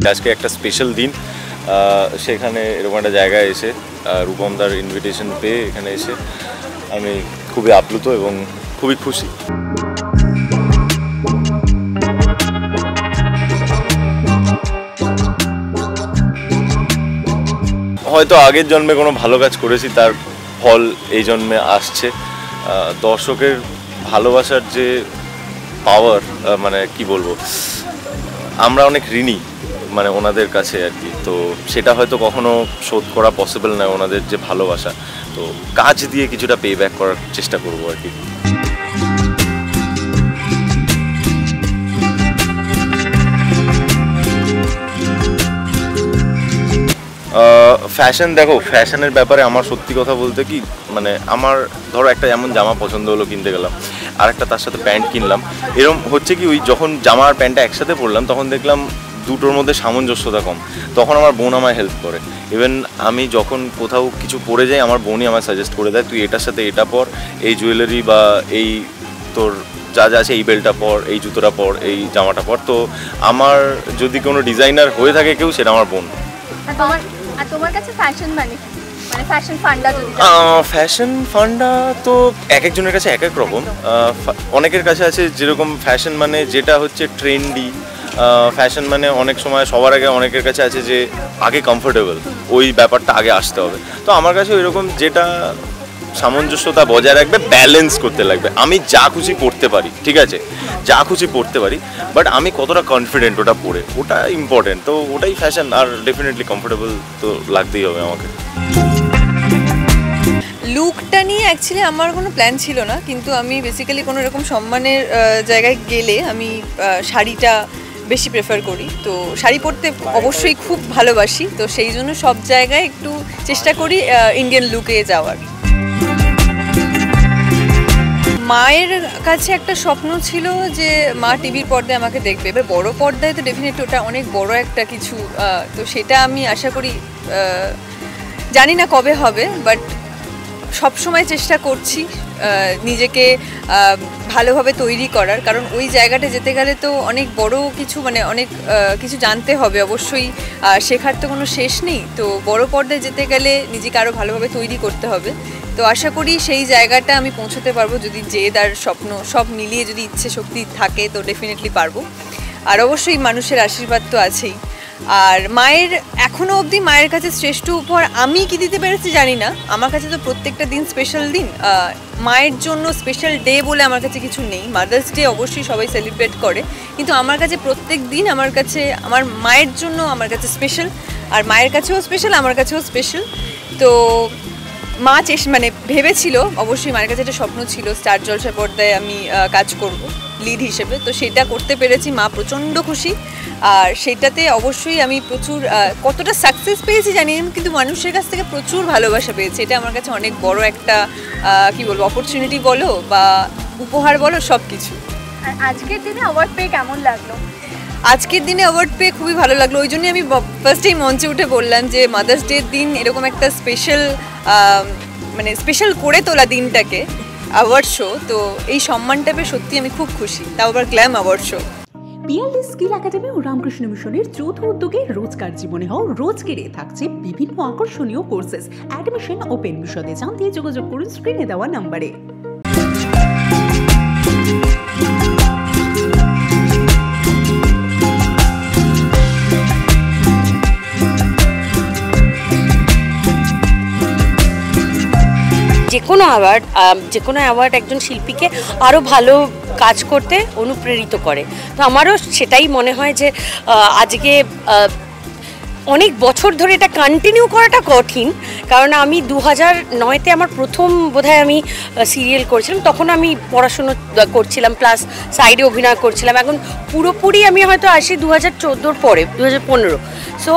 আজকে একটা স্পেশাল দিন, সেখানে এরকম একটা জায়গায় এসে রূপমদার ইনভিটেশন পেয়ে এখানে এসে আমি খুবই আপ্লুত এবং খুবই খুশি। হয়তো আগের জন্মে কোনো ভালো কাজ করেছি, তার ফল এই জন্মে আসছে। দর্শকের ভালোবাসার যে পাওয়ার, মানে কি বলবো, আমরা অনেক ঋণী মানে ওনাদের কাছে আর কি। তো সেটা হয়তো কখনো শোধ করা পসিবল নয়, ওনাদের যে ভালোবাসা। তো কাজ দিয়ে কিছুটা পে ব্যাক করার চেষ্টা করবো আর কি। ফ্যাশন, দেখো ফ্যাশনের ব্যাপারে আমার সত্যি কথা বলতে কি, মানে আমার ধরো একটা যেমন জামা পছন্দ হলো, কিনতে গেলাম, আর একটা তার সাথে প্যান্ট কিনলাম। এরকম হচ্ছে কি, ওই যখন জামা আর প্যান্টটা একসাথে পরলাম তখন দেখলাম দুটোর মধ্যে সামঞ্জস্যতা কম। তখন আমার বোন আমায় হেল্প করে। ইভেন আমি যখন কোথাও কিছু পরে যাই, আমার বোনই আমায় সাজেস্ট করে দেয়, তুই এটার সাথে এটা পর, এই জুয়েলারি বা এই তোর যা যা আছে, এই বেল্টটা পর, এই জুতোটা পর, এই জামাটা পর। তো আমার যদি কোনো ডিজাইনার হয়ে থাকে কেউ, সেটা আমার বোন। তোমার কাছে ফ্যাশন মানে ফ্যাশন ফান্ডা, যদি ফ্যাশন ফান্ডা তো এক একজনের কাছে এক এক রকম। অনেকের কাছে আছে যেরকম ফ্যাশন মানে যেটা হচ্ছে ট্রেন্ডি ফ্যাশন, মানে অনেক সময় সবার আগে অনেকের কাছে আছে যে আগে কমফোর্টেবল, ওই ব্যাপারটা আগে আসতে হবে। তো আমার কাছে ওই রকম যেটা সামঞ্জস্যতা বজায় রাখবে, ব্যালেন্স করতে লাগবে। আমি যা খুশি পড়তে পারি, ঠিক আছে, যা খুশি পড়তে পারি, বাট আমি কতটা কনফিডেন্ট ওটা পরে, ওটা ইম্পর্টেন্ট। তো ওটাই ফ্যাশন। আর ডেফিনেটলি কমফোর্টেবল তো লাগতেই হবে আমাকে। লুকটা নিয়ে অ্যাকচুয়ালি আমার কোনো প্ল্যান ছিল না, কিন্তু আমি বেসিক্যালি কোনো এরকম সম্মানের জায়গায় গেলে আমি শাড়িটা বেশি প্রেফার করি। তো শাড়ি পরতে অবশ্যই খুব ভালোবাসি, তো সেই জন্য সব জায়গায় একটু চেষ্টা করি ইন্ডিয়ান লুকে যাওয়ার। মায়ের কাছে একটা স্বপ্ন ছিল যে মা টিভির পর্দায় আমাকে দেখবে। এবার বড় পর্দায় তো ডেফিনেটলি ওটা অনেক বড় একটা কিছু, তো সেটা আমি আশা করি, জানি না কবে হবে, বাট সবসময় চেষ্টা করছি নিজেকে ভালোভাবে তৈরি করার। কারণ ওই জায়গাটা যেতে গেলে তো অনেক বড় কিছু, মানে অনেক কিছু জানতে হবে অবশ্যই, শেখার তো কোনো শেষ নেই। তো বড় পর্দায় যেতে গেলে নিজেকে আরও ভালোভাবে তৈরি করতে হবে। তো আশা করি সেই জায়গাটা আমি পৌঁছতে পারবো, যদি জেদ আর স্বপ্ন সব মিলিয়ে যদি ইচ্ছে শক্তি থাকে তো ডেফিনেটলি পারবো। আর অবশ্যই মানুষের আশীর্বাদ তো আছেই। আর মায়ের এখনও অবধি মায়ের কাছে শ্রেষ্ঠ উপহার আমি কি দিতে পেরেছি জানি না। আমার কাছে তো প্রত্যেকটা দিন স্পেশাল দিন, মায়ের জন্য স্পেশাল ডে বলে আমার কাছে কিছু নেই। মাদার্স ডে অবশ্যই সবাই সেলিব্রেট করে, কিন্তু আমার কাছে প্রত্যেক দিন আমার কাছে আমার মায়ের জন্য আমার কাছে স্পেশাল। আর মায়ের কাছেও স্পেশাল, আমার কাছেও স্পেশাল। তো মা মানে ভেবেছিল, অবশ্যই মায়ের কাছে একটা স্বপ্ন ছিল স্টার জলসা পর্দায় আমি কাজ করব লিড হিসেবে। তো সেটা করতে পেরেছি, মা প্রচণ্ড খুশি। আর সেটাতে অবশ্যই আমি প্রচুর কতটা সাকসেস পেয়েছি জানি না, কিন্তু মানুষের কাছ থেকে প্রচুর ভালোবাসা পেয়েছি। এটা আমার কাছে অনেক বড় একটা কি বলবো, অপরচুনিটি বলো বা উপহার বলো, সব কিছু। আর আজকের দিনে অ্যাওয়ার্ড পেয়ে কেমন লাগলো? আজকের দিনে অ্যাওয়ার্ড পেয়ে খুবই ভালো লাগলো। ওই জন্যই আমি ফার্স্টেই মঞ্চে উঠে বললাম যে মাদার্স ডের দিন এরকম একটা স্পেশাল, মানে স্পেশাল করে তোলা দিনটাকে অ্যাওয়ার্ড শো, তো এই সম্মানটা পেয়ে সত্যি আমি খুব খুশি, তাও আবার glam award show. PLD skill academy ও রামকৃষ্ণ মিশনের যৌথ উদ্যোগে রোজকার জীবনে হও রোজগেরে থাকছে বিভিন্ন আকর্ষণীয় কোর্সেস। Admission open. বিশদে জানতে যোগাযোগ করুন স্ক্রিনে দেওয়া নম্বরে। যে কোনো অ্যাওয়ার্ড একজন শিল্পীকে আরও ভালো কাজ করতে অনুপ্রেরিত করে। তো আমারও সেটাই মনে হয় যে আজকে অনেক বছর ধরে এটা কন্টিনিউ করাটা কঠিন, কারণ আমি 2009-তে আমার প্রথম বোধহয় আমি সিরিয়াল করেছিলাম, তখন আমি পড়াশুনো করছিলাম প্লাস সাইডে অভিনয় করছিলাম। এখন পুরোপুরি আমি হয়তো আসি 2014-র পরে, 2015। সো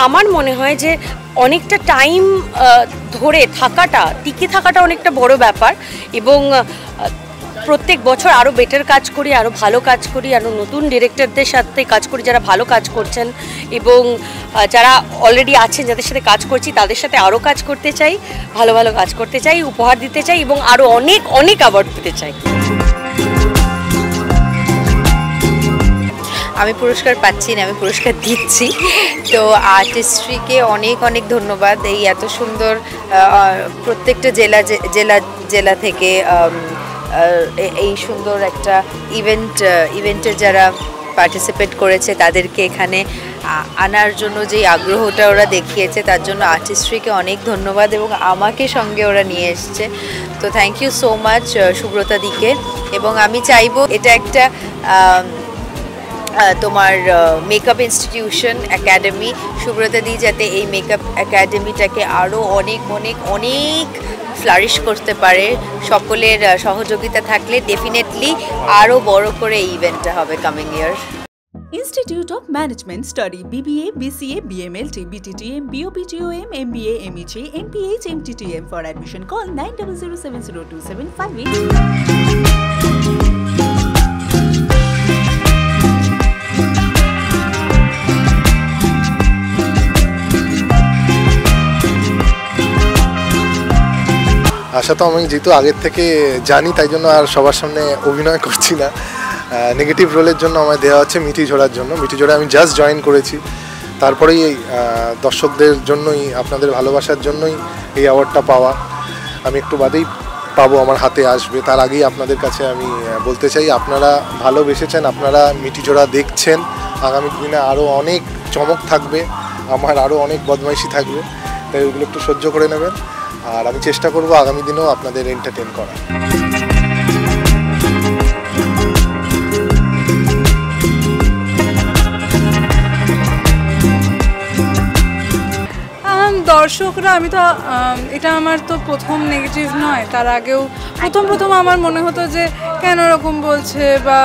আমার মনে হয় যে অনেকটা টাইম ধরে থাকাটা, টিকে থাকাটা অনেকটা বড় ব্যাপার। এবং প্রত্যেক বছর আরও বেটার কাজ করি, আরও ভালো কাজ করি, আরও নতুন ডিরেক্টরদের সাথে কাজ করি যারা ভালো কাজ করছেন, এবং যারা অলরেডি আছেন যাদের সাথে কাজ করছি তাদের সাথে আরও কাজ করতে চাই, ভালো ভালো কাজ করতে চাই, উপহার দিতে চাই এবং আরও অনেক অনেক অ্যাওয়ার্ড পেতে চাই। আমি পুরস্কার পাচ্ছি না, আমি পুরস্কার দিচ্ছি। তো আর্টিস্ট্রিকে অনেক অনেক ধন্যবাদ, এই এত সুন্দর প্রত্যেকটা জেলা থেকে এই সুন্দর একটা ইভেন্টে যারা পার্টিসিপেট করেছে তাদেরকে এখানে আনার জন্য যেই আগ্রহটা ওরা দেখিয়েছে তার জন্য আর্টিস্ট্রিকে অনেক ধন্যবাদ, এবং আমাকে সঙ্গে ওরা নিয়ে এসছে। তো thank you so much Subrata দিকে। এবং আমি চাইবো এটা একটা তোমার মেকআপ ইনস্টিটিউশন একাডেমি, সুব্রতা দি যাতে এই মেকআপ একাডেমিটাকে আরও অনেক অনেক অনেক ফ্লারিশ করতে পারে। সকলের সহযোগিতা থাকলে ডেফিনেটলি আরও বড় করে এই ইভেন্টটা হবে coming year. Institute of Management Study BBA, BCA, BMLT, BTTM, BOPTOM, MBA, MEG, MPH, MTTM. For admission call 90070275. আশা তো আমি যেহেতু আগের থেকে জানি তাই জন্য আর সবার সামনে অভিনয় করছি না। নেগেটিভ রোলের জন্য আমায় দেওয়া হচ্ছে মিঠি ঝোড়ার জন্য। মিঠি ঝোড়া আমি জাস্ট জয়েন করেছি, তারপরেই এই দর্শকদের জন্যই, আপনাদের ভালোবাসার জন্যই এই অ্যাওয়ার্ডটা পাওয়া। আমি একটু বাদেই পাবো, আমার হাতে আসবে। তার আগেই আপনাদের কাছে আমি বলতে চাই আপনারা ভালোবেসেছেন, আপনারা মিঠি ঝোড়া দেখছেন। আগামী দিনে আরও অনেক চমক থাকবে, আমার আরও অনেক বদমাইশি থাকবে, তাই ওইগুলো একটু সহ্য করে নেবেন। আর আমি চেষ্টা করব আগামী দিনেও আপনাদের এন্টারটেইন করা। দর্শকরা, আমি তো এটা আমার তো প্রথম নেগেটিভ নয়, তার আগেও প্রথম আমার মনে হতো যে কেন এরকম বলছে, বা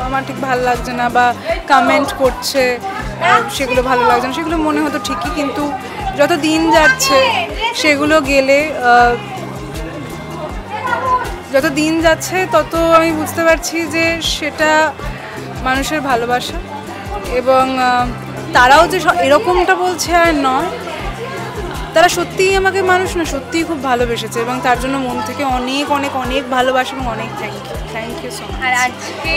আমার ঠিক ভালো লাগছে না, বা কমেন্ট করছে সেগুলো ভালো লাগছে না, সেগুলো মনে হতো ঠিকই। কিন্তু যত দিন যাচ্ছে যত দিন যাচ্ছে তত আমি বুঝতে পারছি যে সেটা মানুষের ভালোবাসা, এবং তারাও যে এরকমটা বলছে আর নয়, তারা সত্যিই আমাকে মানুষ না সত্যিই খুব ভালোবেসেছে, এবং তার জন্য মন থেকে অনেক অনেক অনেক ভালোবাসা এবং অনেক থ্যাংক ইউ সো মাচ। আর আজকে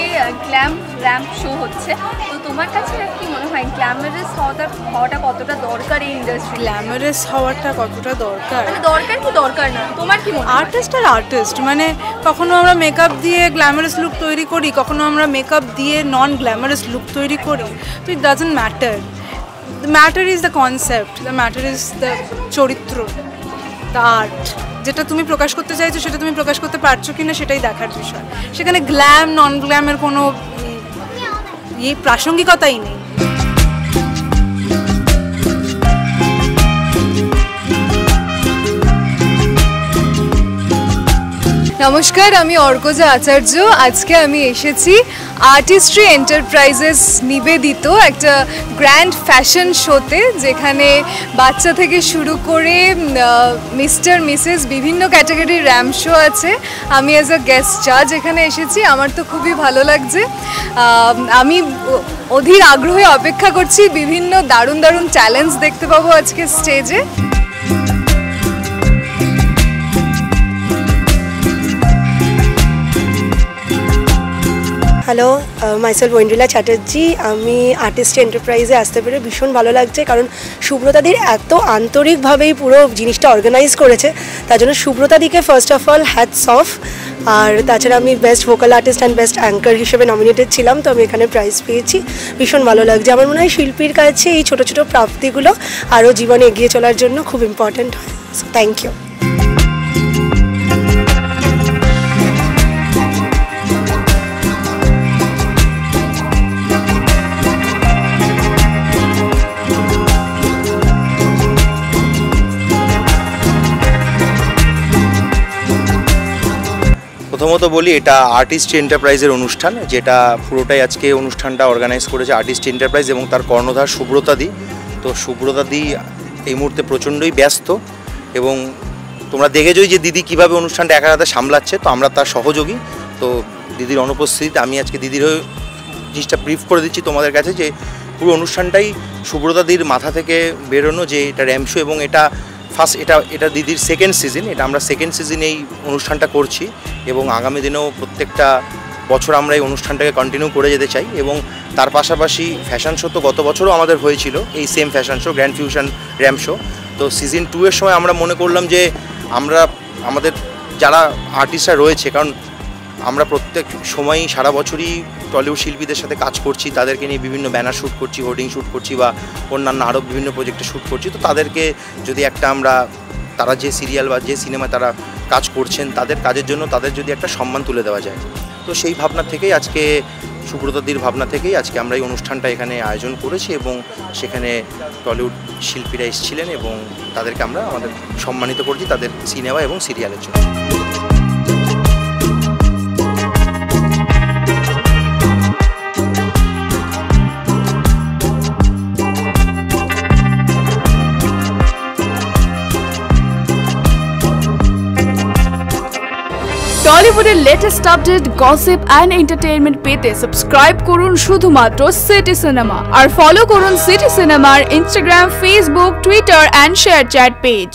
গ্ল্যাম শো হচ্ছে, তো তোমার কাছে কি মনে হয় গ্ল্যামারাস হওয়াটা কতটা দরকার এই ইন্ডাস্ট্রি? গ্ল্যামারাস হওয়াটা কতটা দরকার, মানে দরকার কি দরকার না, তোমার কি মনে হয়? আর্টিস্ট আর আর্টিস্ট, মানে কখনো আমরা মেকআপ দিয়ে গ্ল্যামারাস লুক তৈরি করি, কখনো আমরা মেকআপ দিয়ে নন গ্ল্যামারাস লুক তৈরি করি, তো it doesn't matter. The matter is the concept, the matter is the চরিত্র, the art। যেটা তুমি প্রকাশ করতে চাইছো সেটা তুমি প্রকাশ করতে পারছো কিনা সেটাই দেখার বিষয়। সেখানে গ্ল্যাম নন গ্ল্যামের কোনো প্রাসঙ্গিকতাই নেই। নমস্কার, আমি অর্কজা আচার্য। আজকে আমি এসেছি আর্টিস্ট্রি এন্টারপ্রাইজেস নিবেদিত একটা গ্র্যান্ড ফ্যাশন শোতে, যেখানে বাচ্চা থেকে শুরু করে মিস্টার মিসেস বিভিন্ন ক্যাটাগরির র্যাম্প শো আছে। আমি অ্যাজ আ গেস্ট জাজ এখানে এসেছি, আমার তো খুবই ভালো লাগছে। আমি অধীর আগ্রহে অপেক্ষা করছি, বিভিন্ন দারুণ দারুণ চ্যালেঞ্জ দেখতে পাবো আজকে স্টেজে। Hello, myself Aindrila Chatterjee. আমি আর্টিস্ট এন্টারপ্রাইজে আসতে পেরে ভীষণ ভালো লাগছে, কারণ সুব্রতাদির এত আন্তরিকভাবেই পুরো জিনিসটা অর্গানাইজ করেছে, তার জন্য সুব্রতাদিকে first of all hats off. আর তাছাড়া আমি best vocal artist and best anchor হিসেবে নমিনেটেড ছিলাম, তো আমি এখানে প্রাইজ পেয়েছি, ভীষণ ভালো লাগছে। আমার মনে হয় শিল্পীর কাছে এই ছোটো ছোটো প্রাপ্তিগুলো আরও জীবনে এগিয়ে চলার জন্য খুব ইম্পর্ট্যান্ট হয়। So thank you. প্রথমত বলি, এটা আর্টিস্ট এন্টারপ্রাইজের অনুষ্ঠান, যেটা পুরোটাই আজকে অনুষ্ঠানটা অর্গানাইজ করেছে আর্টিস্ট এন্টারপ্রাইজ এবং তার কর্ণধার সুব্রতা দি। তো সুব্রতা দি এই মুহূর্তে প্রচণ্ডই ব্যস্ত, এবং তোমরা দেখেছই যে দিদি কীভাবে অনুষ্ঠানটা একা হাতে সামলাচ্ছে, তো আমরা তার সহযোগী। তো দিদির অনুপস্থিতিতে আমি আজকে দিদির হয়ে জিনিসটা ব্রিফ করে দিচ্ছি তোমাদের কাছে, যে পুরো অনুষ্ঠানটাই সুব্রতা দির মাথা থেকে বেরোনো, যে এটা র্যাম্প শো, এবং এটা ফার্স্ট, এটা দিদির সেকেন্ড সিজন, এটা আমরা সেকেন্ড সিজনে এই অনুষ্ঠানটা করছি, এবং আগামী দিনেও প্রত্যেকটা বছর আমরা এই অনুষ্ঠানটাকে কন্টিনিউ করে যেতে চাই। এবং তার পাশাপাশি ফ্যাশন শো তো গত বছরও আমাদের হয়েছিল, এই same fashion show grand fusion ramp show. তো সিজন 2 এর সময় আমরা মনে করলাম যে আমরা আমাদের যারা আর্টিস্টরা রয়েছে, কারণ আমরা প্রত্যেক সময়ই সারা বছরই টলিউড শিল্পীদের সাথে কাজ করছি, তাদেরকে নিয়ে বিভিন্ন ব্যানার শ্যুট করছি, হোর্ডিং শ্যুট করছি বা অন্যান্য আরও বিভিন্ন প্রজেক্টে শ্যুট করছি। তো তাদেরকে যদি একটা আমরা তারা যে সিরিয়াল বা যে সিনেমা তারা কাজ করছেন তাদের কাজের জন্য তাদের যদি একটা সম্মান তুলে দেওয়া যায়, তো সেই ভাবনা থেকেই আজকে সুব্রতাদির ভাবনা থেকেই আজকে আমরা এই অনুষ্ঠানটা এখানে আয়োজন করেছি এবং সেখানে টলিউড শিল্পীরা এসেছিলেন এবং তাদেরকে আমরা আমাদের সম্মানিত করছি তাদের সিনেমা এবং সিরিয়ালের জন্য। টলিউডের latest update, gossip and entertainment পেতে সাবস্ক্রাইব করুন শুধুমাত্র সিটি সিনেমা আর ফলো করুন সিটি সিনেমার Instagram, Facebook, Twitter and ShareChat page.